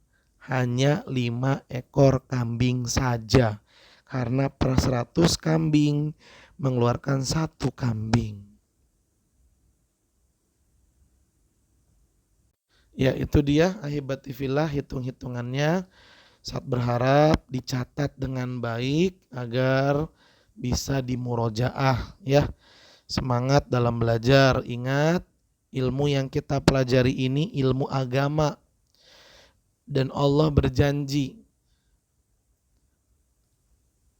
hanya 5 ekor kambing saja. Karena per 100 kambing mengeluarkan 1 kambing. Ya, itu dia ahibati fillah hitung-hitungannya. Saat berharap dicatat dengan baik agar bisa dimurojaah ya. Semangat dalam belajar. Ingat, ilmu yang kita pelajari ini ilmu agama. Dan Allah berjanji,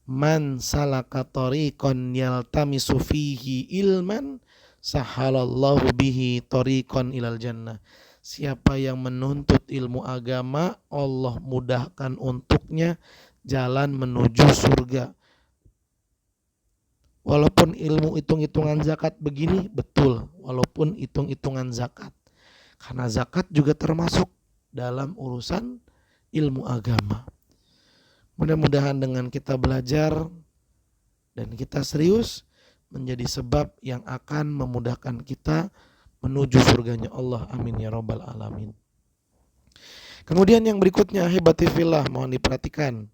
man salaka tariqan yaltamisu fihi ilman sahalallahu bihi tariqan ilal jannah. Siapa yang menuntut ilmu agama, Allah mudahkan untuknya jalan menuju surga. Walaupun ilmu hitung-hitungan zakat begini, betul, walaupun hitung-hitungan zakat. Karena zakat juga termasuk dalam urusan ilmu agama. Mudah-mudahan dengan kita belajar dan kita serius menjadi sebab yang akan memudahkan kita menuju surganya Allah. Amin ya rabbal alamin. Kemudian yang berikutnya ahibati fillah, mohon diperhatikan.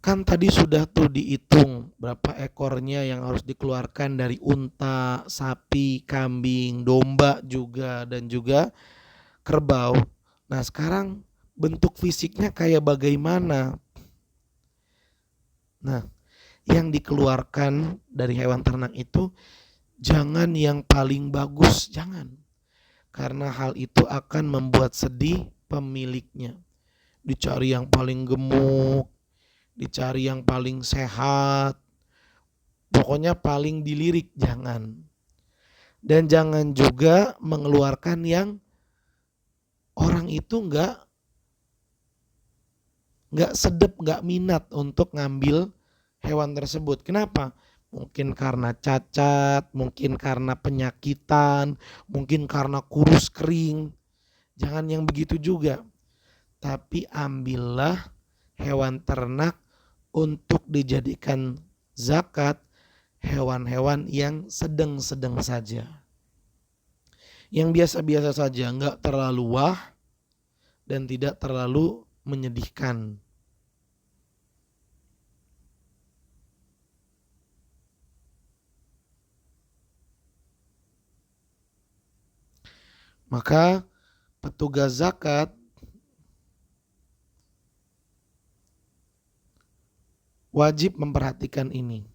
Kan tadi sudah tuh dihitung berapa ekornya yang harus dikeluarkan dari unta, sapi, kambing, domba juga, dan juga kerbau. Nah sekarang bentuk fisiknya kayak bagaimana? Nah, yang dikeluarkan dari hewan ternak itu jangan yang paling bagus, jangan. Karena hal itu akan membuat sedih pemiliknya. Dicari yang paling gemuk, dicari yang paling sehat, pokoknya paling dilirik, jangan. Dan jangan juga mengeluarkan yang orang itu nggak sedep, nggak minat untuk ngambil hewan tersebut. Kenapa? Mungkin karena cacat, mungkin karena penyakitan, mungkin karena kurus kering. Jangan yang begitu juga. Tapi ambillah hewan ternak untuk dijadikan zakat, hewan-hewan yang sedang-sedang saja. Yang biasa-biasa saja, nggak terlalu wah, dan tidak terlalu menyedihkan. Maka petugas zakat wajib memperhatikan ini.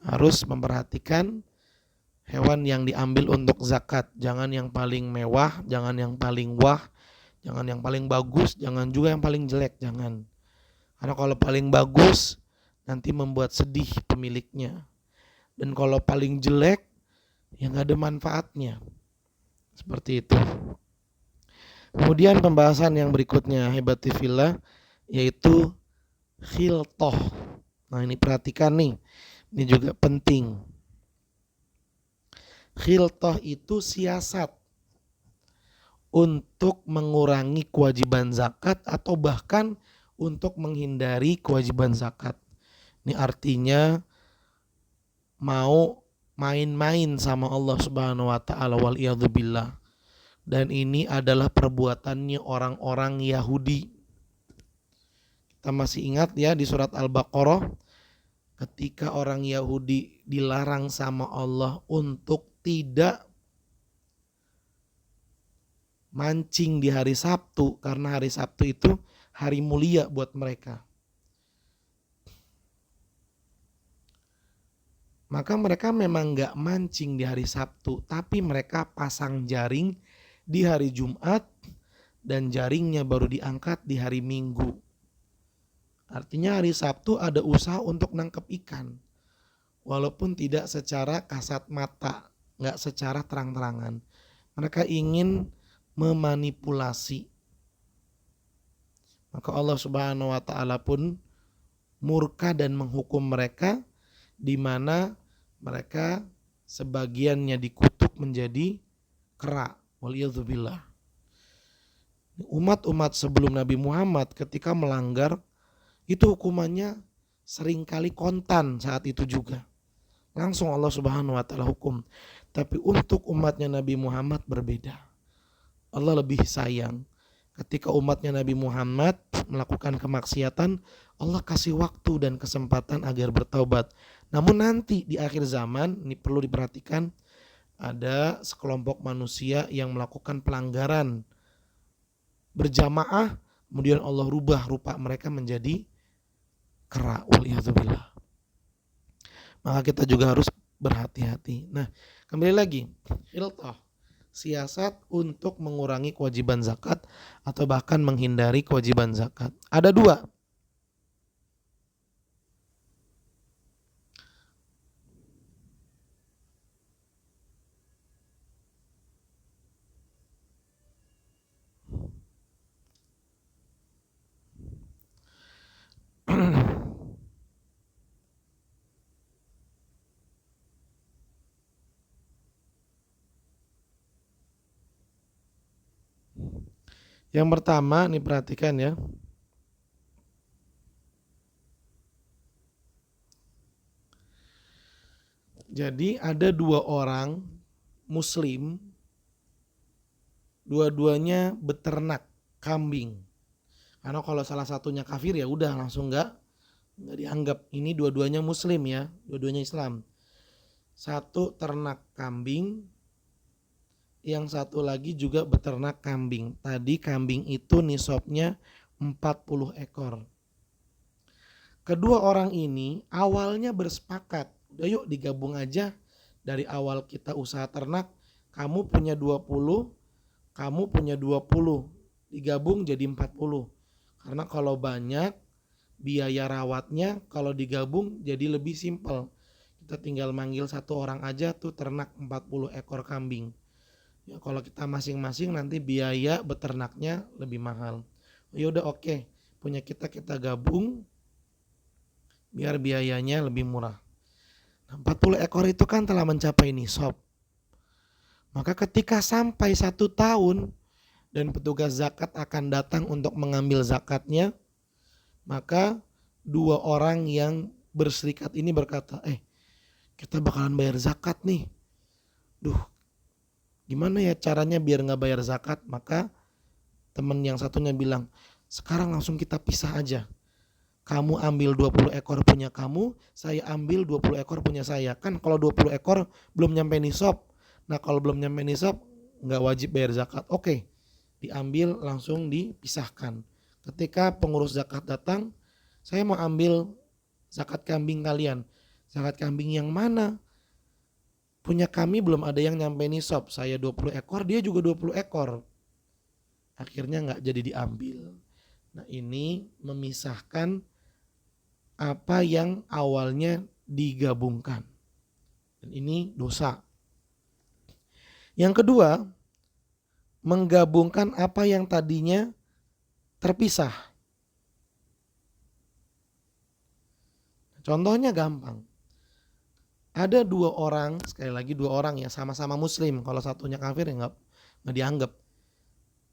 Harus memperhatikan hewan yang diambil untuk zakat. Jangan yang paling mewah, jangan yang paling wah, jangan yang paling bagus, jangan juga yang paling jelek, jangan. Karena kalau paling bagus nanti membuat sedih pemiliknya. Dan kalau paling jelek ya nggak ada manfaatnya. Seperti itu. Kemudian pembahasan yang berikutnya hebatifillah yaitu khiltoh. Nah ini perhatikan nih, ini juga penting. Khiltoh itu siasat untuk mengurangi kewajiban zakat atau bahkan untuk menghindari kewajiban zakat. Ini artinya mau main-main sama Allah Subhanahu wa taala wal iyadzubillah. Dan ini adalah perbuatannya orang-orang Yahudi. Kita masih ingat ya di surat Al-Baqarah ketika orang Yahudi dilarang sama Allah untuk tidak mancing di hari Sabtu karena hari Sabtu itu hari mulia buat mereka. Maka mereka memang gak mancing di hari Sabtu, tapi mereka pasang jaring di hari Jumat dan jaringnya baru diangkat di hari Minggu. Artinya hari Sabtu ada usaha untuk nangkep ikan. Walaupun tidak secara kasat mata, gak secara terang-terangan. Mereka ingin memanipulasi. Maka Allah Subhanahu wa taala pun murka dan menghukum mereka, di mana mereka sebagiannya dikutuk menjadi kera. Waliyadzubillah. Umat-umat sebelum Nabi Muhammad ketika melanggar itu hukumannya seringkali kontan saat itu juga. Langsung Allah Subhanahu wa taala hukum. Tapi untuk umatnya Nabi Muhammad berbeda. Allah lebih sayang. Ketika umatnya Nabi Muhammad melakukan kemaksiatan, Allah kasih waktu dan kesempatan agar bertaubat. Namun nanti di akhir zaman, ini perlu diperhatikan, ada sekelompok manusia yang melakukan pelanggaran berjamaah, kemudian Allah rubah rupa mereka menjadi kera. Waliyadzubillah. Maka kita juga harus berhati-hati. Nah, kembali lagi, khiltah, siasat untuk mengurangi kewajiban zakat atau bahkan menghindari kewajiban zakat. Ada dua. Yang pertama, nih perhatikan ya. Jadi ada dua orang muslim, dua-duanya beternak kambing. Karena kalau salah satunya kafir ya udah langsung nggak dianggap. Ini dua-duanya muslim ya, dua-duanya Islam. Satu ternak kambing, yang satu lagi juga beternak kambing. Tadi kambing itu nisabnya 40 ekor. Kedua orang ini awalnya bersepakat, udah yuk digabung aja. Dari awal kita usaha ternak, kamu punya 20, kamu punya 20, digabung jadi 40. Karena kalau banyak biaya rawatnya, kalau digabung jadi lebih simpel. Kita tinggal manggil satu orang aja tuh ternak 40 ekor kambing. Ya kalau kita masing-masing nanti biaya beternaknya lebih mahal. Ya udah oke, punya kita gabung biar biayanya lebih murah. Nah, 40 ekor itu kan telah mencapai nisab. Maka ketika sampai 1 tahun dan petugas zakat akan datang untuk mengambil zakatnya, maka dua orang yang berserikat ini berkata, kita bakalan bayar zakat nih. Duh, gimana ya caranya biar gak bayar zakat? Maka teman yang satunya bilang, sekarang langsung kita pisah aja. Kamu ambil 20 ekor punya kamu, saya ambil 20 ekor punya saya. Kan kalau 20 ekor belum nyampe nisab. Nah kalau belum nyampe nisab gak wajib bayar zakat. Oke, diambil langsung dipisahkan. Ketika pengurus zakat datang, saya mau ambil zakat kambing kalian. Zakat kambing yang mana? Punya kami belum ada yang nyampe nisab. Saya 20 ekor, dia juga 20 ekor. Akhirnya gak jadi diambil. Nah ini memisahkan apa yang awalnya digabungkan. Dan ini dosa. Yang kedua, menggabungkan apa yang tadinya terpisah. Contohnya gampang. Ada dua orang, sekali lagi dua orang ya, sama-sama muslim. Kalau satunya kafir ya nggak dianggap.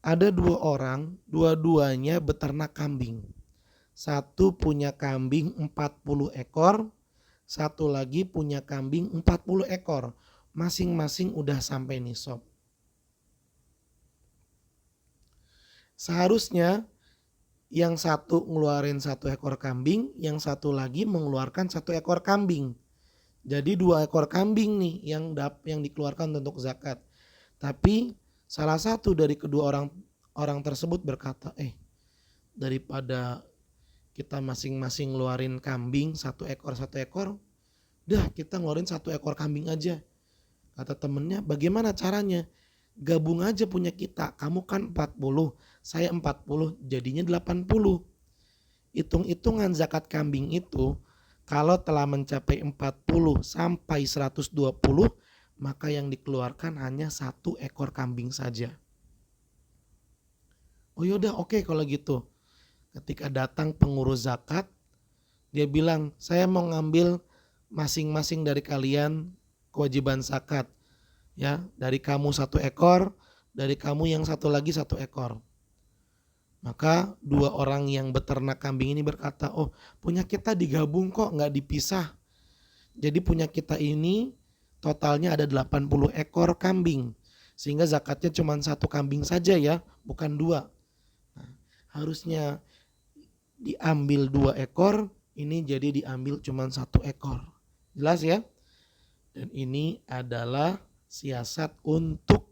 Ada dua orang, dua-duanya beternak kambing. Satu punya kambing 40 ekor, satu lagi punya kambing 40 ekor. Masing-masing udah sampai nisab. Seharusnya yang satu ngeluarin 1 ekor kambing, yang satu lagi mengeluarkan 1 ekor kambing. Jadi 2 ekor kambing nih yang dikeluarkan untuk zakat. Tapi salah satu dari kedua orang tersebut berkata, daripada kita masing-masing ngeluarin kambing 1 ekor, dah kita ngeluarin 1 ekor kambing aja. Kata temennya, bagaimana caranya? Gabung aja punya kita, kamu kan 40, saya 40, jadinya 80. Hitung-hitungan zakat kambing itu, kalau telah mencapai 40 sampai 120, maka yang dikeluarkan hanya 1 ekor kambing saja. Oh yaudah oke kalau gitu. Ketika datang pengurus zakat, dia bilang, saya mau ngambil masing-masing dari kalian kewajiban zakat. Ya, dari kamu 1 ekor, dari kamu yang satu lagi 1 ekor. Maka dua orang yang beternak kambing ini berkata, oh punya kita digabung kok, nggak dipisah. Jadi punya kita ini totalnya ada 80 ekor kambing. Sehingga zakatnya cuma 1 kambing saja ya, bukan 2. Nah, harusnya diambil 2 ekor, ini jadi diambil cuma 1 ekor. Jelas ya? Dan ini adalah siasat untuk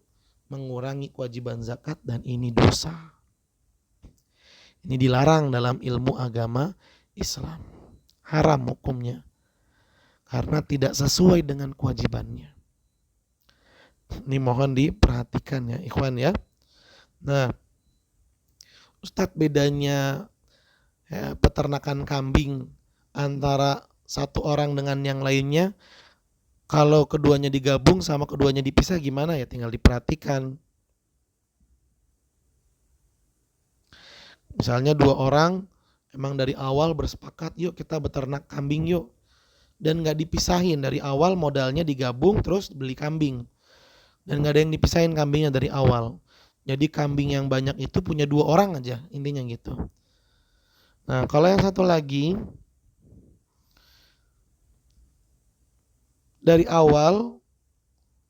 mengurangi kewajiban zakat dan ini dosa. Ini dilarang dalam ilmu agama Islam. Haram hukumnya. Karena tidak sesuai dengan kewajibannya. Ini mohon diperhatikan ya ikhwan ya. Nah, Ustadz bedanya peternakan kambing antara satu orang dengan yang lainnya, kalau keduanya digabung sama keduanya dipisah gimana ya? Tinggal diperhatikan. Misalnya 2 orang emang dari awal bersepakat, yuk kita beternak kambing yuk. Dan gak dipisahin, dari awal modalnya digabung terus beli kambing. Dan gak ada yang dipisahin kambingnya dari awal. Jadi kambing yang banyak itu punya 2 orang aja, intinya gitu. Nah kalau yang satu lagi, dari awal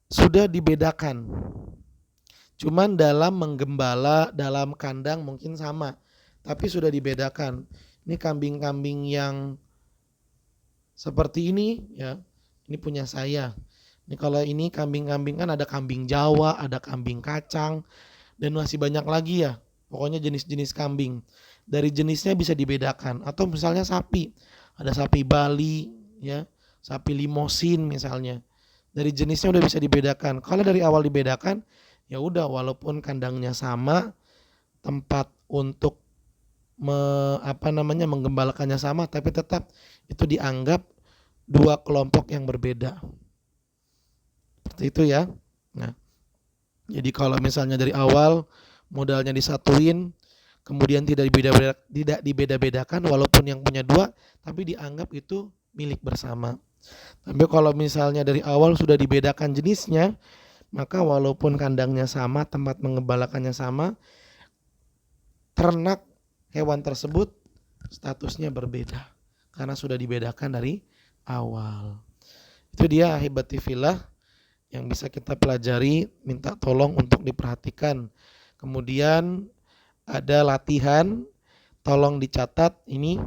sudah dibedakan. Cuman dalam menggembala, dalam kandang mungkin sama. Tapi sudah dibedakan. Ini kambing-kambing yang seperti ini ya, ini punya saya. Ini kalau ini kambing-kambing kan ada kambing Jawa, ada kambing kacang, dan masih banyak lagi ya. Pokoknya jenis-jenis kambing. Dari jenisnya bisa dibedakan. Atau misalnya sapi. Ada sapi Bali ya, sapi Limosin misalnya. Dari jenisnya udah bisa dibedakan. Kalau dari awal dibedakan, ya udah walaupun kandangnya sama, tempat untuk menggembalakannya sama, tapi tetap itu dianggap 2 kelompok yang berbeda. Seperti itu ya. Nah, jadi kalau misalnya dari awal modalnya disatuin, kemudian tidak dibeda-bedakan walaupun yang punya 2, tapi dianggap itu milik bersama. Tapi kalau misalnya dari awal sudah dibedakan jenisnya, maka walaupun kandangnya sama, tempat mengembalakannya sama, ternak hewan tersebut statusnya berbeda. karena sudah dibedakan dari awal. Itu dia ahibati fillah yang bisa kita pelajari, minta tolong untuk diperhatikan. Kemudian ada latihan, tolong dicatat ini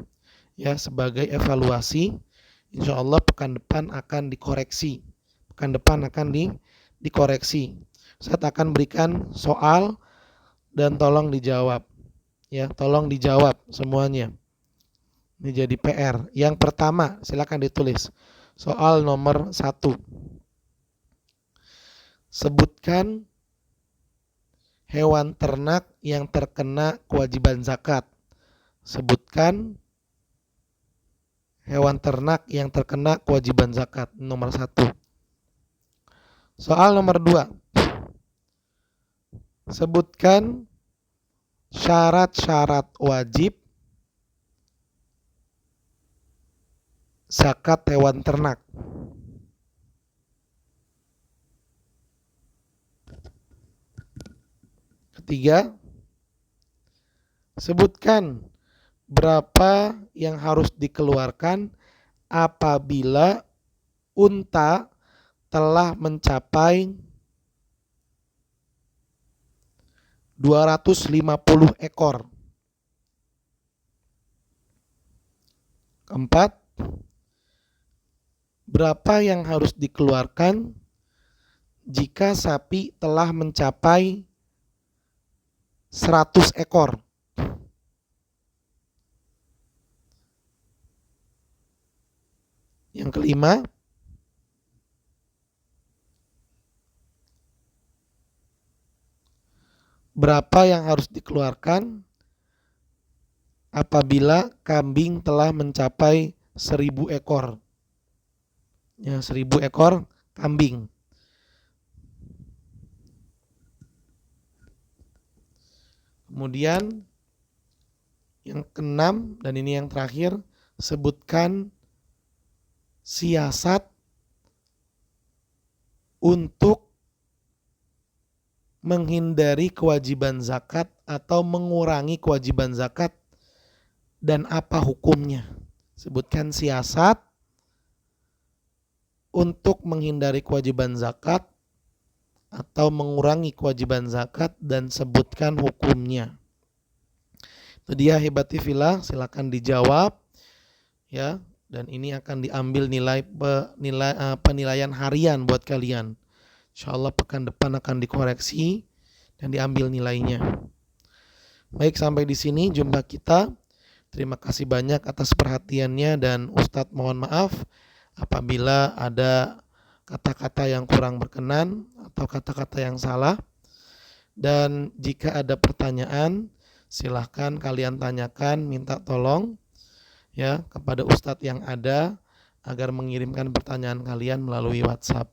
ya sebagai evaluasi. Insya Allah pekan depan akan dikoreksi. Pekan depan akan dikoreksi. Saya akan berikan soal dan tolong dijawab. Ya, tolong dijawab semuanya. Ini jadi PR. Yang pertama, silakan ditulis. Soal nomor 1. Sebutkan hewan ternak yang terkena kewajiban zakat. Sebutkan hewan ternak yang terkena kewajiban zakat. Nomor 1. Soal nomor 2. Sebutkan syarat-syarat wajib zakat hewan ternak. Ketiga, sebutkan berapa yang harus dikeluarkan apabila unta telah mencapai 250 ekor. Keempat, berapa yang harus dikeluarkan jika sapi telah mencapai 100 ekor. Yang kelima, berapa yang harus dikeluarkan apabila kambing telah mencapai 1000 ekor. Ya, 1000 ekor kambing. Kemudian yang keenam dan ini yang terakhir, sebutkan siasat untuk menghindari kewajiban zakat atau mengurangi kewajiban zakat dan apa hukumnya. Sebutkan siasat untuk menghindari kewajiban zakat atau mengurangi kewajiban zakat dan sebutkan hukumnya. Itu dia ahibati fillah, silakan dijawab ya, dan ini akan diambil penilaian harian buat kalian. Insyaallah pekan depan akan dikoreksi dan diambil nilainya. Baik, sampai di sini jumpa kita. Terima kasih banyak atas perhatiannya dan Ustadz mohon maaf apabila ada kata-kata yang kurang berkenan atau kata-kata yang salah. Dan jika ada pertanyaan, silahkan kalian tanyakan, minta tolong ya kepada Ustadz yang ada agar mengirimkan pertanyaan kalian melalui WhatsApp.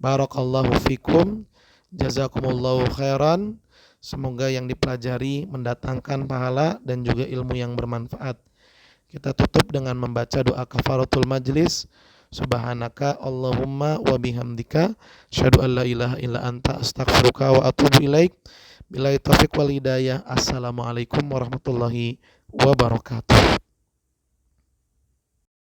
Barakallahu fikum, jazakumullahu khairan. Semoga yang dipelajari mendatangkan pahala dan juga ilmu yang bermanfaat. Kita tutup dengan membaca doa kafaratul majlis. Subhanaka Allahumma wa bihamdika asyhadu an la ilaha illa anta astaghfiruka wa atubu ilaik. Billahi taufiq wal hidayah. Assalamualaikum warahmatullahi wabarakatuh.